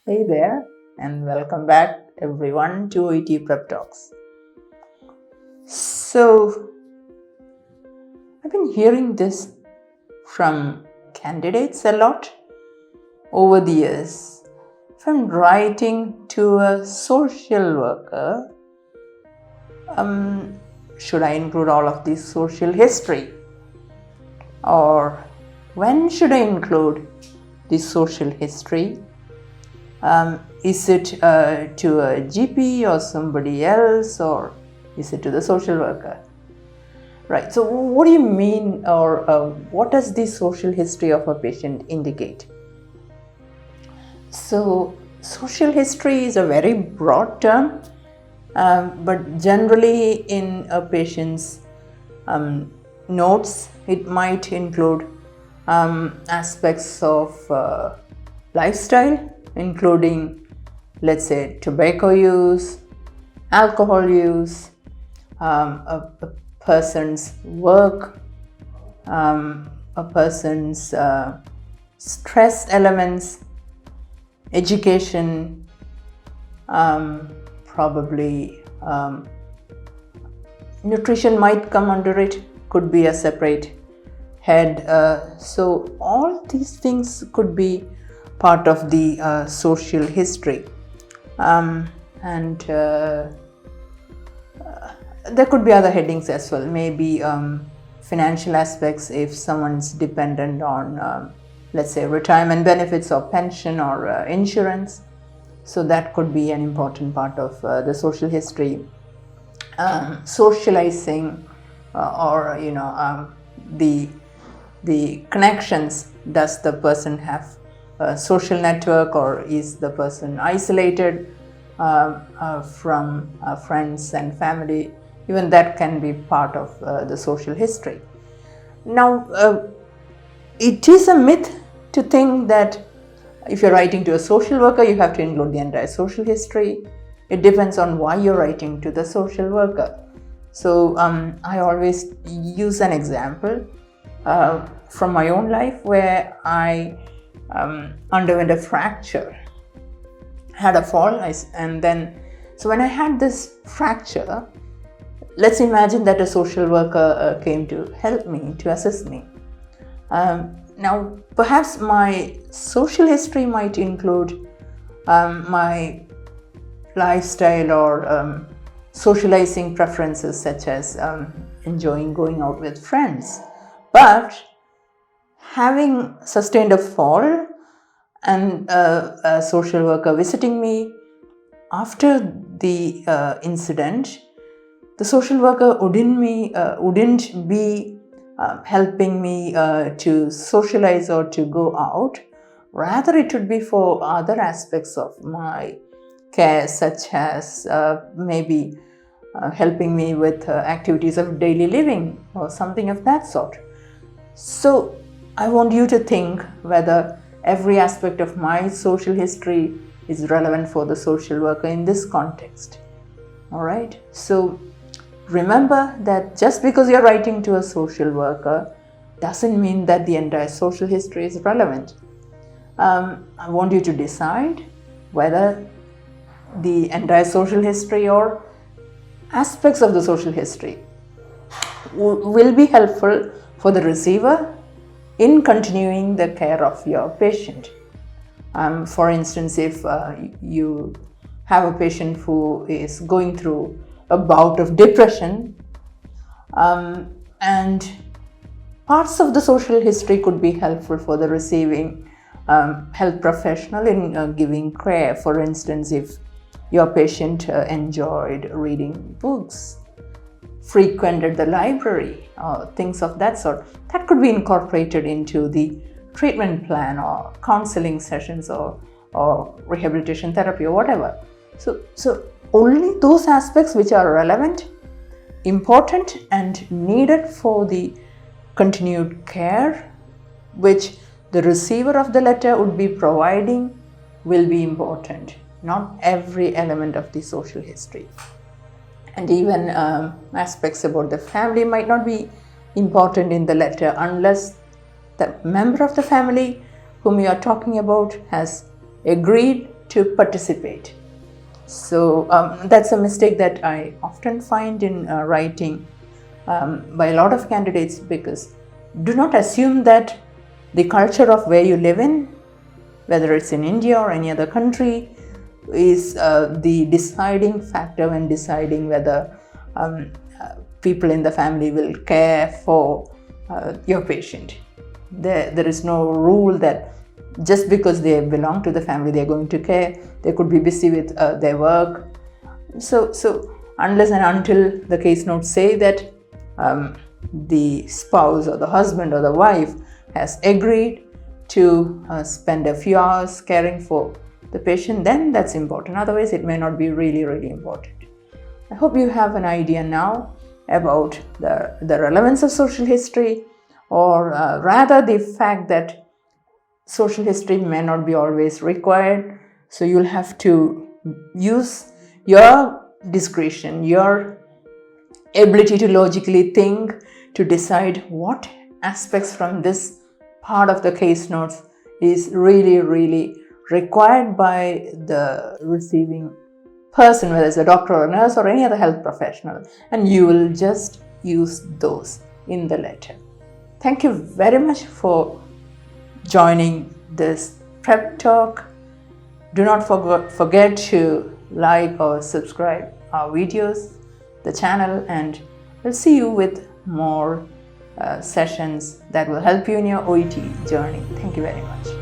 Hey there, and welcome back everyone to OET Prep Talks. So, I've been hearing this from candidates a lot over the years. If I'm writing to a social worker, should I include all of this social history? Or when should I include this social history? Is it to a GP or somebody else, or is it to the social worker? Right, so what do you mean, or what does the social history of a patient indicate? So, social history is a very broad term, but generally in a patient's notes, it might include aspects of lifestyle, including, let's say, tobacco use, alcohol use, a person's work, a person's stress elements, education, probably nutrition might come under it, could be a separate head. So all these things could be part of the social history, and there could be other headings as well, maybe financial aspects if someone's dependent on let's say retirement benefits or pension or insurance. So that could be an important part of the social history. Socializing or the connections. Does the person have a social network, or is the person isolated from friends and family? Even that can be part of the social history. Now, it is a myth to think that if you're writing to a social worker, you have to include the entire social history. It depends on why you're writing to the social worker. So I always use an example from my own life where I underwent a fracture, had a fall, and then, so when I had this fracture, let's imagine that a social worker came to help me, to assist me. Now, perhaps my social history might include my lifestyle or socializing preferences, such as enjoying going out with friends. But having sustained a fall and a social worker visiting me after the incident, the social worker wouldn't be helping me to socialize or to go out. Rather, it would be for other aspects of my care, such as maybe helping me with activities of daily living or something of that sort. So I want you to think whether every aspect of my social history is relevant for the social worker in this context. All right. So remember that just because you're writing to a social worker doesn't mean that the entire social history is relevant. I want you to decide whether the entire social history or aspects of the social history will be helpful for the receiver in continuing the care of your patient. For instance, if you have a patient who is going through a bout of depression, and parts of the social history could be helpful for the receiving health professional in giving care. For instance, if your patient enjoyed reading books, frequented the library, or things of that sort, that could be incorporated into the treatment plan or counseling sessions or rehabilitation therapy or whatever. So only those aspects which are relevant, important, and needed for the continued care, which the receiver of the letter would be providing, will be important. Not every element of the social history. And even aspects about the family might not be important in the letter unless the member of the family whom you are talking about has agreed to participate. So that's a mistake that I often find in writing by a lot of candidates, because do not assume that the culture of where you live in, whether it's in India or any other country, is the deciding factor when deciding whether people in the family will care for your patient. There is no rule that just because they belong to the family they're going to care. They could be busy with their work. So unless and until the case notes say that the spouse or the husband or the wife has agreed to spend a few hours caring for the patient, then that's important. Otherwise, it may not be really, really important. I hope you have an idea now about the relevance of social history, or rather the fact that social history may not be always required. So you'll have to use your discretion, your ability to logically think to decide what aspects from this part of the case notes is really, really required by the receiving person, whether it's a doctor or a nurse or any other health professional, and you will just use those in the letter. Thank you very much for joining this prep talk. Do not forget to like or subscribe our videos, the channel, and we'll see you with more sessions that will help you in your OET journey. Thank you very much.